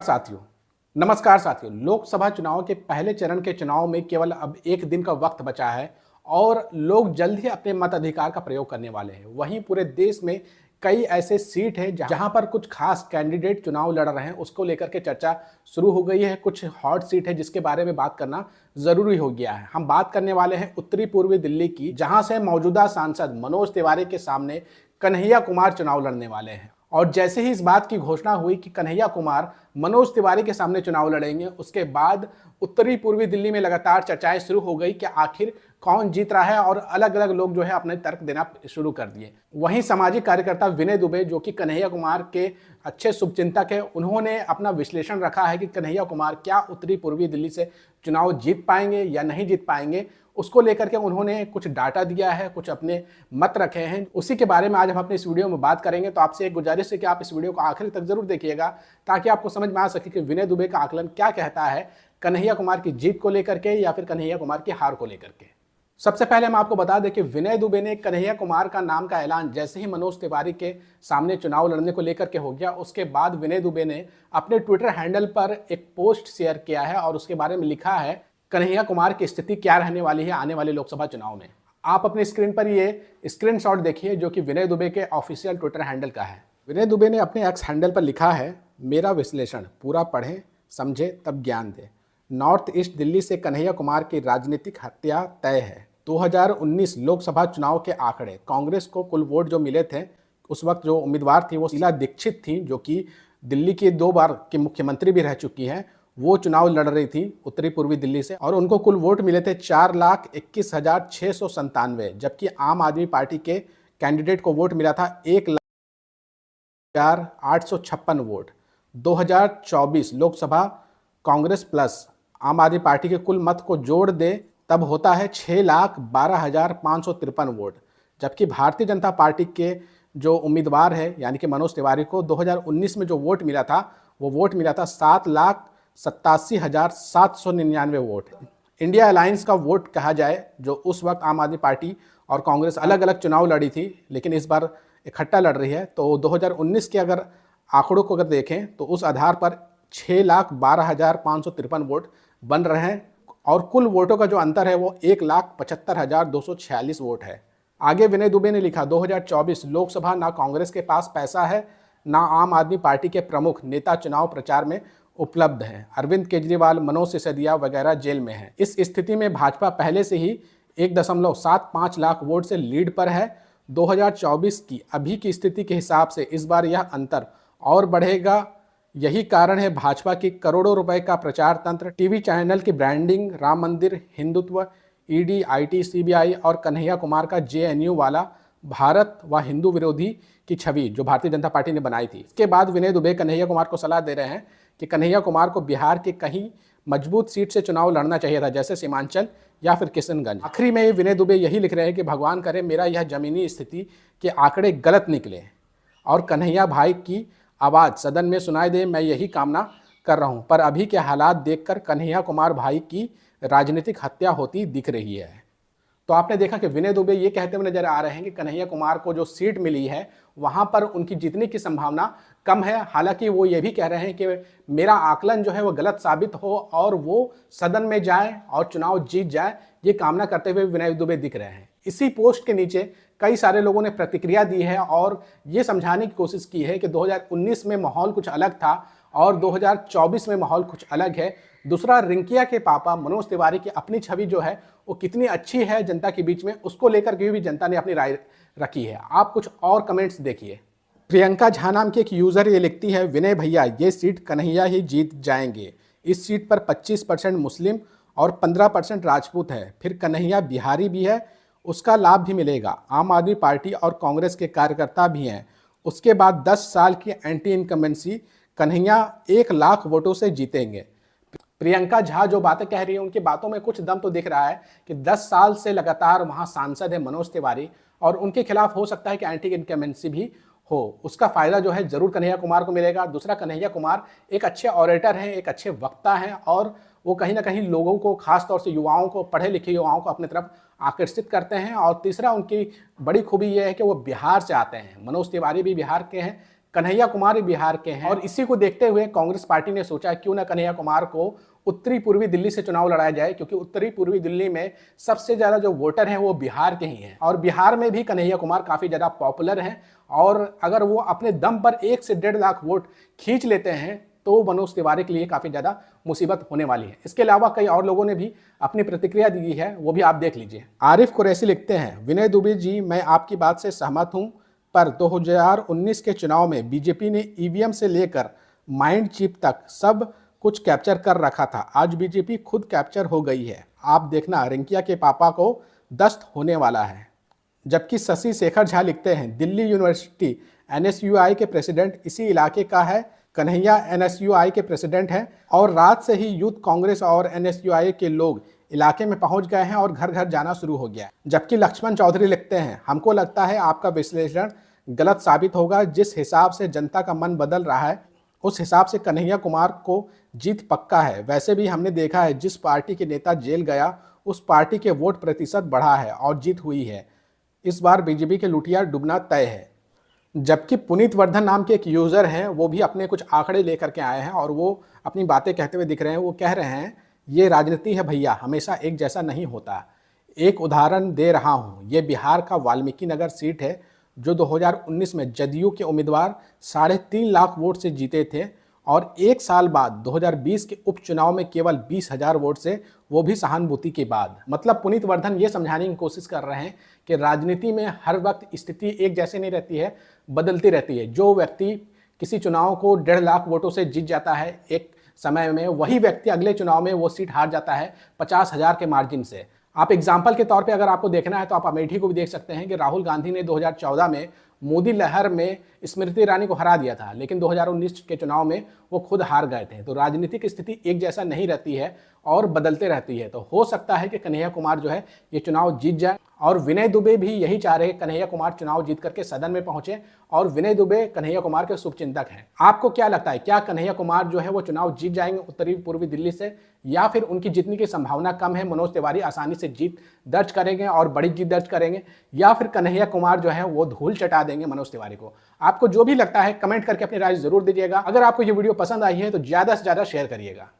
साथियों, नमस्कार साथियों। लोकसभा चुनाव के पहले चरण के चुनाव में केवल अब एक दिन का वक्त बचा है और लोग जल्द ही अपने मताधिकार का प्रयोग करने वाले हैं। वहीं पूरे देश में कई ऐसे सीट हैं जहां पर कुछ खास कैंडिडेट चुनाव लड़ रहे हैं, उसको लेकर के चर्चा शुरू हो गई है। कुछ हॉट सीट है जिसके बारे में बात करना जरूरी हो गया है। हम बात करने वाले हैं उत्तरी पूर्वी दिल्ली की, जहां से मौजूदा सांसद मनोज तिवारी के सामने कन्हैया कुमार चुनाव लड़ने वाले हैं। और जैसे ही इस बात की घोषणा हुई कि कन्हैया कुमार मनोज तिवारी के सामने चुनाव लड़ेंगे, उसके बाद उत्तरी पूर्वी दिल्ली में लगातार चर्चाएं शुरू हो गई कि आखिर कौन जीत रहा है और अलग अलग लोग जो है अपने तर्क देना शुरू कर दिए। वहीं सामाजिक कार्यकर्ता विनय दुबे, जो कि कन्हैया कुमार के अच्छे शुभचिंतक है, उन्होंने अपना विश्लेषण रखा है कि कन्हैया कुमार क्या उत्तरी पूर्वी दिल्ली से चुनाव जीत पाएंगे या नहीं जीत पाएंगे। उसको लेकर के उन्होंने कुछ डाटा दिया है, कुछ अपने मत रखे हैं। उसी के बारे में आज हम अपने इस वीडियो में बात करेंगे। तो आपसे एक गुजारिश है कि आप इस वीडियो को आखिर तक जरूर देखिएगा, ताकि आपको समझ में आ सके कि विनय दुबे का आकलन क्या कहता है कन्हैया कुमार की जीत को लेकर के या फिर कन्हैया कुमार की हार को लेकर के। सबसे पहले हम आपको बता दें कि विनय दुबे ने कन्हैया कुमार का नाम का ऐलान जैसे ही मनोज तिवारी के सामने चुनाव लड़ने को लेकर के हो गया, उसके बाद विनय दुबे ने अपने ट्विटर हैंडल पर एक पोस्ट शेयर किया है और उसके बारे में लिखा है कन्हैया कुमार की स्थिति क्या रहने वाली है आने वाले लोकसभा चुनाव में। आप अपनी स्क्रीन पर ये स्क्रीनशॉट देखिए, जो कि विनय दुबे के ऑफिशियल ट्विटर हैंडल का है। विनय दुबे ने अपने एक्स हैंडल पर लिखा है, मेरा विश्लेषण पूरा पढ़ें, समझे तब ज्ञान दे। नॉर्थ ईस्ट दिल्ली से कन्हैया कुमार की राजनीतिक हत्या तय है। 2019 लोकसभा चुनाव के आंकड़े, कांग्रेस को कुल वोट जो मिले थे उस वक्त जो उम्मीदवार थी वो शीला दीक्षित थी, जो कि दिल्ली की 2 बार की मुख्यमंत्री भी रह चुकी हैं। वो चुनाव लड़ रही थी उत्तरी पूर्वी दिल्ली से और उनको कुल वोट मिले थे 4,21,697, जबकि आम आदमी पार्टी के कैंडिडेट को वोट मिला था 1,0856 वोट। 2024 लोकसभा कांग्रेस प्लस आम आदमी पार्टी के कुल मत को जोड़ दे तब होता है 6,12,553 वोट, जबकि भारतीय जनता पार्टी के जो उम्मीदवार है यानी कि मनोज तिवारी को 2019 में जो वोट मिला था वो वोट मिला था 7,87,799 वोट। इंडिया अलायंस का वोट कहा जाए, जो उस वक्त आम आदमी पार्टी और कांग्रेस अलग अलग चुनाव लड़ी थी लेकिन इस बार इकट्ठा लड़ रही है, तो 2019 के अगर आंकड़ों को अगर देखें तो उस आधार पर 6,12,553 वोट बन रहे हैं और कुल वोटों का जो अंतर है वो 1,75,246 वोट है। आगे विनय दुबे ने लिखा, 2024 लोकसभा ना कांग्रेस के पास पैसा है ना आम आदमी पार्टी के प्रमुख नेता चुनाव प्रचार में उपलब्ध हैं। अरविंद केजरीवाल, मनोज सिसोदिया वगैरह जेल में हैं। इस स्थिति में भाजपा पहले से ही 1.75 लाख वोट से लीड पर है। 2024 की अभी की स्थिति के हिसाब से इस बार यह अंतर और बढ़ेगा। यही कारण है भाजपा की करोड़ों रुपए का प्रचार तंत्र, टीवी चैनल की ब्रांडिंग, राम मंदिर, हिंदुत्व, ईडी, आईटी, सीबीआई और कन्हैया कुमार का जेएनयू वाला भारत व हिंदू विरोधी की छवि जो भारतीय जनता पार्टी ने बनाई थी। इसके बाद विनय दुबे कन्हैया कुमार को सलाह दे रहे हैं कि कन्हैया कुमार को बिहार के कहीं मजबूत सीट से चुनाव लड़ना चाहिए था, जैसे सीमांचल या फिर किशनगंज। आखिरी में विनय दुबे यही लिख रहे हैं कि भगवान करे मेरा यह जमीनी स्थिति के आंकड़े गलत निकले और कन्हैया भाई की आवाज़ सदन में सुनाई दे, मैं यही कामना कर रहा हूं। पर अभी के हालात देखकर कन्हैया कुमार भाई की राजनीतिक हत्या होती दिख रही है। तो आपने देखा कि विनय दुबे ये कहते हुए नजर आ रहे हैं कि कन्हैया कुमार को जो सीट मिली है वहां पर उनकी जीतने की संभावना कम है। हालांकि वो ये भी कह रहे हैं कि मेरा आकलन जो है वो गलत साबित हो और वो सदन में जाए और चुनाव जीत जाए, ये कामना करते हुए विनय दुबे दिख रहे हैं। इसी पोस्ट के नीचे कई सारे लोगों ने प्रतिक्रिया दी है और ये समझाने की कोशिश की है कि 2019 में माहौल कुछ अलग था और 2024 में माहौल कुछ अलग है। दूसरा, रिंकिया के पापा मनोज तिवारी की अपनी छवि जो है वो कितनी अच्छी है जनता के बीच में, उसको लेकर के भी जनता ने अपनी राय रखी है। आप कुछ और कमेंट्स देखिए। प्रियंका झा नाम की एक यूज़र ये लिखती है, विनय भैया ये सीट कन्हैया ही जीत जाएंगे। इस सीट पर 25% मुस्लिम और 15% राजपूत है, फिर कन्हैया बिहारी भी है, उसका लाभ भी मिलेगा। आम आदमी पार्टी और कांग्रेस के कार्यकर्ता भी हैं। उसके बाद 10 साल की एंटी इनकम्बेंसी, कन्हैया 1 लाख वोटों से जीतेंगे। प्रियंका झा जो बातें कह रही है उनकी बातों में कुछ दम तो दिख रहा है कि 10 साल से लगातार वहां सांसद है मनोज तिवारी और उनके खिलाफ हो सकता है कि एंटी इनकम्बेंसी भी हो। उसका फायदा जो है जरूर कन्हैया कुमार को मिलेगा। दूसरा, कन्हैया कुमार एक अच्छे ऑरेटर हैं, एक अच्छे वक्ता हैं और वो कहीं ना कहीं लोगों को, खासतौर से युवाओं को, पढ़े लिखे युवाओं को अपनी तरफ आकर्षित करते हैं। और तीसरा, उनकी बड़ी खूबी ये है कि वो बिहार से आते हैं। मनोज तिवारी भी बिहार के हैं, कन्हैया कुमार भी बिहार के हैं और इसी को देखते हुए कांग्रेस पार्टी ने सोचा क्यों ना कन्हैया कुमार को उत्तरी पूर्वी दिल्ली से चुनाव लड़ाया जाए, क्योंकि उत्तरी पूर्वी दिल्ली में सबसे ज्यादा जो वोटर हैं वो बिहार के ही हैं और बिहार में भी कन्हैया कुमार काफी ज्यादा पॉपुलर हैं और अगर वो अपने दम पर 1 से 1.5 लाख वोट खींच लेते हैं तो मनोज तिवारी के लिए काफी ज्यादा मुसीबत होने वाली है। इसके अलावा कई और लोगों ने भी अपनी प्रतिक्रिया दी है, वो भी आप देख लीजिए। आरिफ कुरैशी लिखते हैं, विनय दुबे जी मैं आपकी बात से सहमत हूं, पर 2019 के चुनाव में बीजेपी ने ईवीएम से लेकर माइंड चिप तक सब कुछ कैप्चर कर रखा था। आज बीजेपी खुद कैप्चर हो गई है। आप देखना रिंकिया के पापा को दस्त होने वाला है। जबकि शशि शेखर झा लिखते हैं, दिल्ली यूनिवर्सिटी एनएसयूआई के प्रेसिडेंट इसी इलाके का है, कन्हैया एनएसयूआई के प्रेसिडेंट हैं और रात से ही यूथ कांग्रेस और एनएसयूआई के लोग इलाके में पहुंच गए हैं और घर घर जाना शुरू हो गया। जबकि लक्ष्मण चौधरी लिखते हैं, हमको लगता है आपका विश्लेषण गलत साबित होगा। जिस हिसाब से जनता का मन बदल रहा है उस हिसाब से कन्हैया कुमार को जीत पक्का है। वैसे भी हमने देखा है जिस पार्टी के नेता जेल गया उस पार्टी के वोट प्रतिशत बढ़ा है और जीत हुई है। इस बार बीजेपी के लुटिया डूबना तय है। जबकि पुनीत वर्धन नाम के एक यूज़र हैं, वो भी अपने कुछ आंकड़े लेकर के आए हैं और वो अपनी बातें कहते हुए दिख रहे हैं। वो कह रहे हैं, ये राजनीति है भैया, हमेशा एक जैसा नहीं होता। एक उदाहरण दे रहा हूँ, ये बिहार का वाल्मीकि नगर सीट है जो 2019 में जदयू के उम्मीदवार 3.5 लाख वोट से जीते थे और एक साल बाद 2020 के उपचुनाव में केवल 20,000 वोट से, वो भी सहानुभूति के बाद। मतलब पुनीत वर्धन ये समझाने की कोशिश कर रहे हैं कि राजनीति में हर वक्त स्थिति एक जैसी नहीं रहती है, बदलती रहती है। जो व्यक्ति किसी चुनाव को 1.5 लाख वोटों से जीत जाता है एक समय में, वही व्यक्ति अगले चुनाव में वो सीट हार जाता है 50,000 के मार्जिन से। आप एग्जाम्पल के तौर पे अगर आपको देखना है तो आप अमेठी को भी देख सकते हैं कि राहुल गांधी ने 2014 में मोदी लहर में स्मृति ईरानी को हरा दिया था, लेकिन 2019 के चुनाव में वो खुद हार गए थे। तो राजनीतिक स्थिति एक जैसा नहीं रहती है और बदलते रहती है। तो हो सकता है कि कन्हैया कुमार जो है ये चुनाव जीत जाए और विनय दुबे भी यही चाह रहे हैं कन्हैया कुमार चुनाव जीत करके सदन में पहुंचे और विनय दुबे कन्हैया कुमार के शुभचिंतक हैं। आपको क्या लगता है, क्या कन्हैया कुमार जो है वो चुनाव जीत जाएंगे उत्तरी पूर्वी दिल्ली से, या फिर उनकी जीतने की संभावना कम है, मनोज तिवारी आसानी से जीत दर्ज करेंगे और बड़ी जीत दर्ज करेंगे, या फिर कन्हैया कुमार जो है वो धूल चटा देंगे मनोज तिवारी को? आपको जो भी लगता है कमेंट करके अपनी राय जरूर दीजिएगा। अगर आपको ये वीडियो पसंद आई है तो ज़्यादा से ज़्यादा शेयर करिएगा।